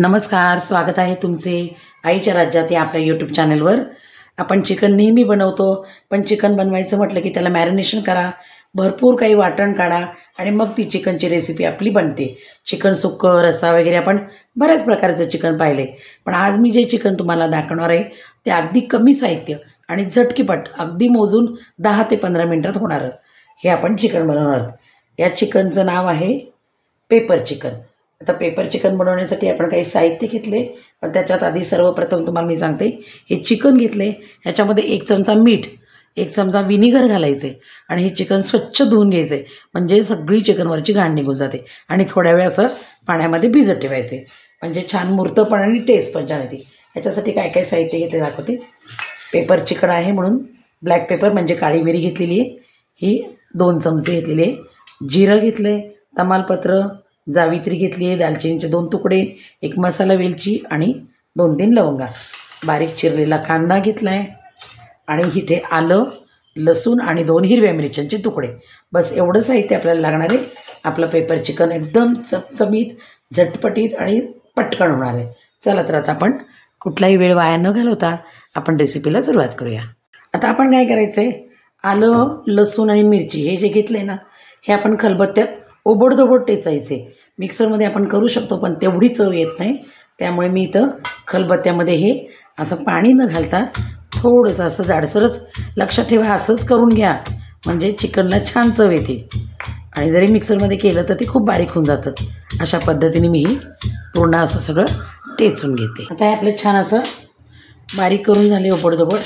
नमस्कार, स्वागत आहे तुमचे आईच्या राज्यात या आपल्या यूट्यूब चॅनलवर। आपण चिकन नेहमी बनवतो, पण चिकन बनवायचं म्हटलं की त्याला मॅरिनेशन करा, भरपूर काही वाटण काढा आणि मग ती चिकनची रेसिपी आपली बनते। चिकन सुक्कं, रस्सा वगैरे आपण बऱ्याच प्रकारचं चिकन पाहिले, पण आज मी जे चिकन तुम्हाला दाखवणार आहे ते अगदी कमी साहित्य आणि झटकीपट अगदी मोजून 10 ते 15 मिनिटात होणारं हे आपण चिकन बनवणार आहोत। या चिकनचं नाव आहे पेपर चिकन। आता पेपर चिकन बनवण्यासाठी आपण काही साहित्य घेतले, पण त्याच्यात आधी सर्वप्रथम तुम्हाला मी सांगते, हे चिकन घेतले, ह्याच्यामध्ये 1 चमचा मीठ, 1 चमचा विनेगर घालायचे आणि हे चिकन स्वच्छ धुवून घ्यायचे, म्हणजे सगळी चिकनवरची घाण निघून जाते आणि थोड्या वेळ असं पाण्यामध्ये भिजत ठेवायचे, म्हणजे छान मुरतं पण आणि टेस्ट पण छान येते। ह्याच्यासाठी काय काय साहित्य घेतले दाखवते। पेपर चिकन आहे म्हणून ब्लॅक पेपर म्हणजे काळी मिरी घेतलेली आहे, ही 2 चमचे घेतलेली आहे। जिरं घेतले, तमालपत्र, जावित्री घेतली आहे, दालचिनीचे 2 तुकडे, 1 मसाला वेलची आणि 2-3 लवंगा, बारीक चिरलेला कांदा घेतला आहे आणि इथे आलं, लसूण आणि 2 हिरव्या मिरच्यांचे तुकडे। बस एवढं साहित्य आपल्याला लागणार आहे। आपलं पेपर चिकन एकदम चमचमीत, झटपटीत आणि पटकन होणार आहे। चला तर आता आपण कुठलाही वेळ वाया न घालवता आपण रेसिपीला सुरुवात करूया। आता आपण काय करायचं आहे, आलं, लसूण आणि मिरची हे जे घेतले ना, हे आपण खलबत्त्यात ओबडधोबड टेचायचे। मिक्सरमध्ये आपण करू शकतो, पण तेवढी चव येत नाही, त्यामुळे मी इथं खलबत्त्यामध्ये हे असं पाणी न घालता थोडंसं असं जाडसरच, लक्षात ठेवा असंच करून घ्या, म्हणजे चिकनला छान चव येते। आणि जरी मिक्सरमध्ये केलं तर ते खूप बारीक होऊन जातं। अशा पद्धतीने मी पूर्ण असं सगळं टेचून घेते। आता हे आपलं छान असं बारीक करून झाले ओबडधोबड,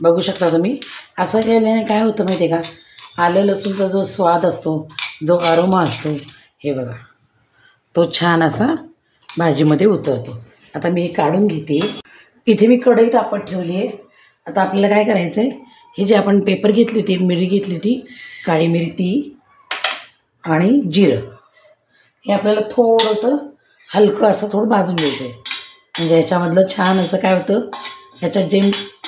बघू शकता तुम्ही। असं केल्याने काय होतं माहिती आहे का, आलं लसूणचा जो स्वाद असतो, जो अरोमा असतो, हे बघा तो छान असा भाजीमध्ये उतरतो। आता मी हे काढून घेते। इथे मी कढई तापत ठेवली आहे। आता आपल्याला काय करायचं आहे, हे जे आपण पेपर घेतली होती, मिरी घेतली होती, काळी मिरी ती आणि जिरं, हे आपल्याला थोडंसं हलकं असं थोडं भाजून घ्यायचं आहे, म्हणजे ह्याच्यामधलं छान असं काय होतं, ह्याच्यात जे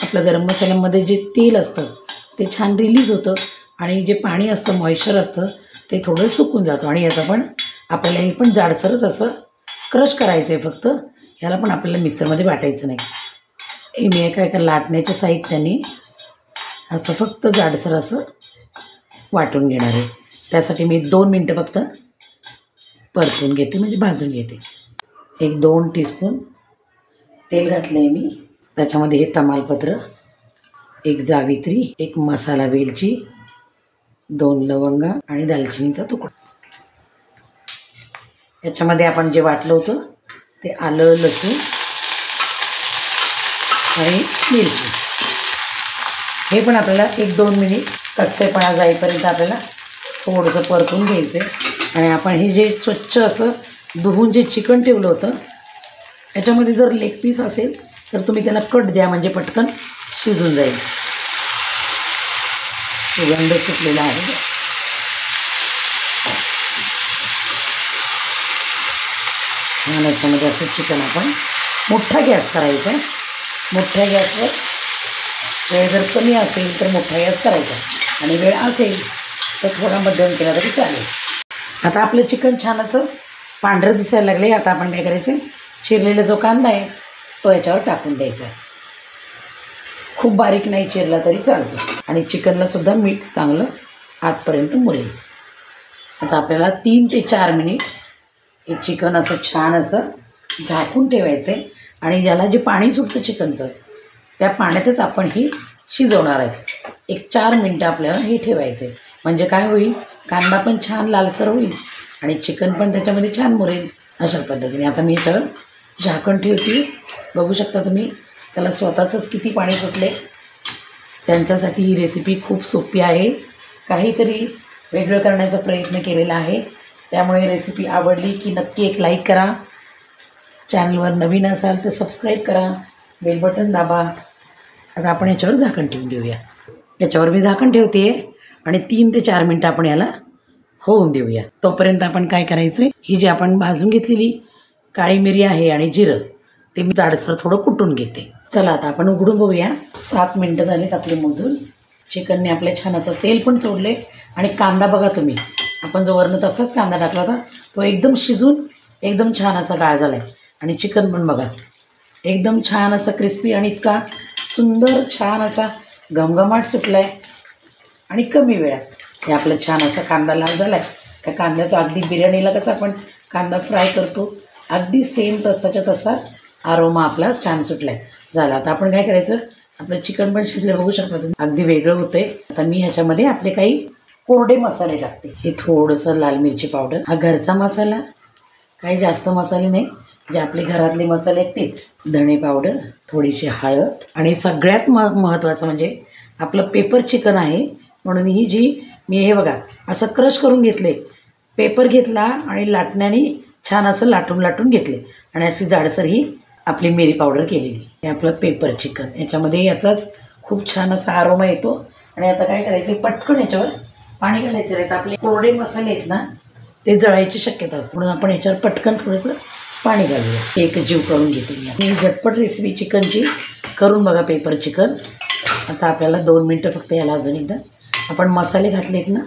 आपलं गरम मसाल्यामध्ये जे तेल असतं ते छान रिलीज होतं आणि जे पाणी असतं, मॉइश्चर असतं, ते थोडं सुकून जातं आणि याचं पण आपल्याला हे पण जाडसरच असं क्रश करायचं आहे फक्त, ह्याला पण आपल्याला मिक्सरमध्ये वाटायचं नाही। हे मी एका लाटण्याच्या साहित्याने असं फक्त जाडसर असं वाटून घेणार आहे। त्यासाठी मी 2 मिनटं फक्त परतून घेते, म्हणजे भाजून घेते। 1-2 टीस्पून तेल घातलं आहे मी, त्याच्यामध्ये हे तमालपत्र, 1 जावित्री, 1 मसाला वेलची, 2 लवंगा आणि दालचिनीचा तुकडा। याच्यामध्ये आपण जे वाटलं होतं ते आलं, लसूण आणि मिरची, हे पण आपल्याला 1-2 मिनिट कच्चेपणा जाईपर्यंत आपल्याला थोडंसं परतून घ्यायचं आहे। आणि आपण हे जे स्वच्छ असं धुवून जे चिकन ठेवलं होतं, याच्यामध्ये जर लेग पीस असेल तर तुम्ही त्याला कट द्या, म्हणजे पटकन शिजून जाईल। सुगंध सुटलेला आहे। छान याच्यामध्ये असं चिकन आपण मोठा गॅस करायचा आहे। मोठ्या गॅसवर, वेळ जर कमी असेल तर मोठा गॅस करायचा आणि वेळ असेल तर थोडा मध्यम केला तरी चालेल। आता आपलं चिकन छान असं पांढरं दिसायला लागले। आता आपण काय करायचं, चिरलेला जो कांदा आहे तो याच्यावर टाकून द्यायचा आहे। खूप बारीक नाही चिरला तरी चालतो आणि चिकनला सुद्धा मीठ चांगलं आतपर्यंत मुरेल। आता आपल्याला 3 ते 4 मिनिट हे चिकन असं छान असं झाकून ठेवायचं आहे आणि ज्याला जे पाणी सुटतं चिकनचं, त्या पाण्यातच आपण ही शिजवणार आहे। 1-4 मिनटं आपल्याला हे ठेवायचं आहे, म्हणजे काय होईल, कांदा पण छान लालसर होईल आणि चिकन पण त्याच्यामध्ये छान मुरेल। अशा पद्धतीने आता मी ह्याच्यावर झाकण ठेवते। बघू शकता तुम्ही, त्याला स्वतःचंच किती पाणी सुटले। त्यांच्यासाठी ही रेसिपी खूप सोपी आहे, काहीतरी वेगळं करण्याचा प्रयत्न केलेला आहे। त्यामुळे रेसिपी आवडली की नक्की एक लाईक करा, चॅनलवर नवीन असाल तर सबस्क्राईब करा, बेल बटन दाबा। आता आपण याच्यावर झाकण ठेवून देऊया। याच्यावर मी झाकण ठेवते आणि 3 ते 4 मिनटं आपण याला होऊन देऊया। तोपर्यंत आपण काय करायचं, ही जी आपण भाजून घेतलेली काळी मिरी आहे आणि जिरं, ते मी जाडसर थोडं कुटून घेते। चला आता आपण उघडून बघूया। 7 मिनटं झालीत आपले मोजून। चिकनने आपले छान असं तेल पण सोडले आणि कांदा बघा तुम्ही, आपण जो वरनं तसाच कांदा टाकला होता तो एकदम शिजून एकदम छान असा गाळ झाला आहे। आणि चिकन पण बघा एकदम छान असा क्रिस्पी आणि इतका सुंदर छान असा घमघमाट सुटला आहे आणि कमी वेळात. हे आपला छान असा कांदा लाल झाला आहे. त्या कांद्याचा अगदी बिर्याणीला कसा आपण कांदा फ्राय करतो अगदी सेम तसाच्या तसा आरोमा आपला छान सुटला आहे. झाला. आता आपण काय करायचं, आपलं चिकन पण शिजले बघू शकता तुम्ही, अगदी वेगळं होतंय. आता मी ह्याच्यामध्ये आपले काही कोरडे मसाले टाकते. हे थोडंसं लाल मिरची पावडर, हा घरचा मसाला, काही जास्त मसाले नाही, जे आपले घरातले मसाले आहेत तेच. धणे पावडर, थोडीशी हळद आणि सगळ्यात महत्त्वाचं म्हणजे आपलं पेपर चिकन आहे म्हणून ही जी मी हे बघा असं क्रश करून घेतले, पेपर घेतला आणि लाटण्याने छान असं लाटून घेतले आणि अशी जाडसर ही आपली मिरी पावडर केलेली. हे आपलं पेपर चिकन, याच्यामध्ये याचाच खूप छान असा आरोमा येतो. आणि आता काय करायचं, पटकन याच्यावर पाणी घालायचं नाही तर आपले कोरडे मसाले आहेत ना ते जळायची शक्यता असते, म्हणून आपण याच्यावर पटकन थोडंसं पाणी घालूया. एक जीव करून घेते मी. ही झटपट रेसिपी चिकनची करून बघा, पेपर चिकन. आता आपल्याला 2 मिनटं फक्त याला अजून एकदा आपण मसाले घातलेत ना.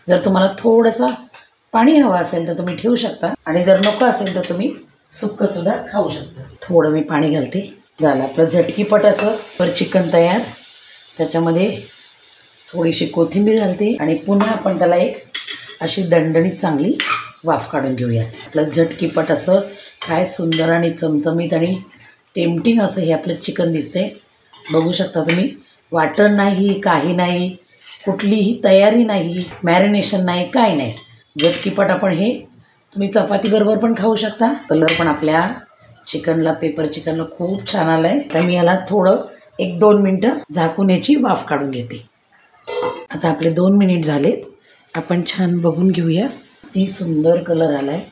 जर तुम्हाला थोडंसं पाणी हवं असेल तर तुम्ही ठेवू शकता आणि जर नको असेल तर तुम्ही सुक्कंसुद्धा खाऊ शकता. थोडं मी पाणी घालते. झालं आपलं झटकीपट असं पर चिकन तयार. त्याच्यामध्ये थोडीशी कोथिंबीर घालते आणि पुन्हा आपण त्याला एक अशी दणदणीत चांगली वाफ काढून घेऊया. आपलं झटकीपट असं काय सुंदर आणि चमचमीत आणि टेम्पटिंग असं हे आपलं चिकन दिसतंय. बघू शकता तुम्ही, वाटण नाही, काही नाही, कुठलीही तयारी नाही, मॅरिनेशन नाही, काय नाही. झटकीपट आपण हे तुम्ही चपातीबरोबर पण खाऊ शकता. कलर पण आपल्या चिकनला, पेपर चिकनला खूप छान आला आहे. तर मी याला थोडं 1-2 मिनटं झाकून याची वाफ काढून घेते. आता आपले 2 मिनिट झालेत. आपण छान बघून घेऊया. ती सुंदर कलर आला आहे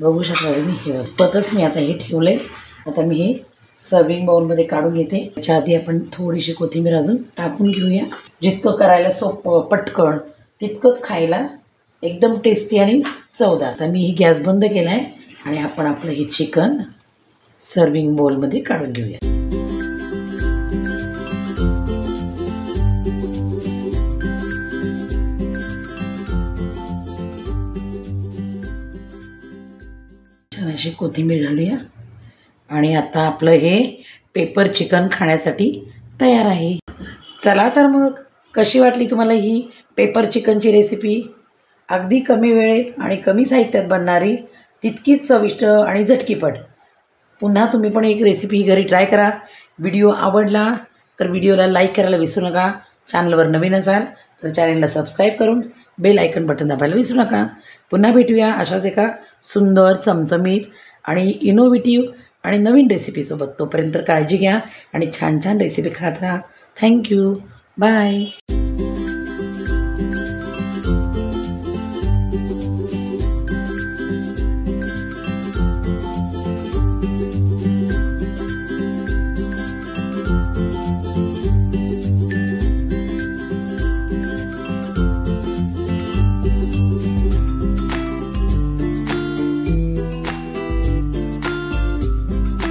बघू शकता तुम्ही. हे पतच मी आता हे ठेवलं आहे. आता मी हे सर्विंग बाउलमध्ये काढून घेते. त्याच्या आधी आपण थोडीशी कोथिंबीर अजून टाकून घेऊया. जितकं करायला सोपं पटकन तितकंच खायला एकदम टेस्टी आणि चवदार. आता मी ही गॅस बंद केला आहे आणि आपण आपलं हे चिकन सर्विंग बाउलमध्ये काढून घेऊया. छान अशी कोथिंबीर घालूया आणि आता आपलं हे पेपर चिकन खाण्यासाठी तयार आहे. चला तर मग, कशी वाटली तुम्हाला ही पेपर चिकनची रेसिपी? अगदी कमी वेळेत आणि कमी साहित्यात बनणारी, तितकीच चविष्ट आणि झटकीपट. पुन्हा तुम्ही पण एक रेसिपी घरी ट्राय करा. व्हिडिओ आवडला तर व्हिडिओला लाईक करायला विसरू नका. चॅनलवर नवीन असाल तर चॅनलला सबस्क्राईब करून बेल आयकन बटन दाबायला विसरू नका. पुन्हा भेटूया अशाच एका सुंदर, चमचमीत आणि इनोव्हेटिव्ह आणि नवीन रेसिपीसोबत. तोपर्यंत काळजी घ्या आणि छान छान रेसिपी खात राहा. थँक्यू. बाय.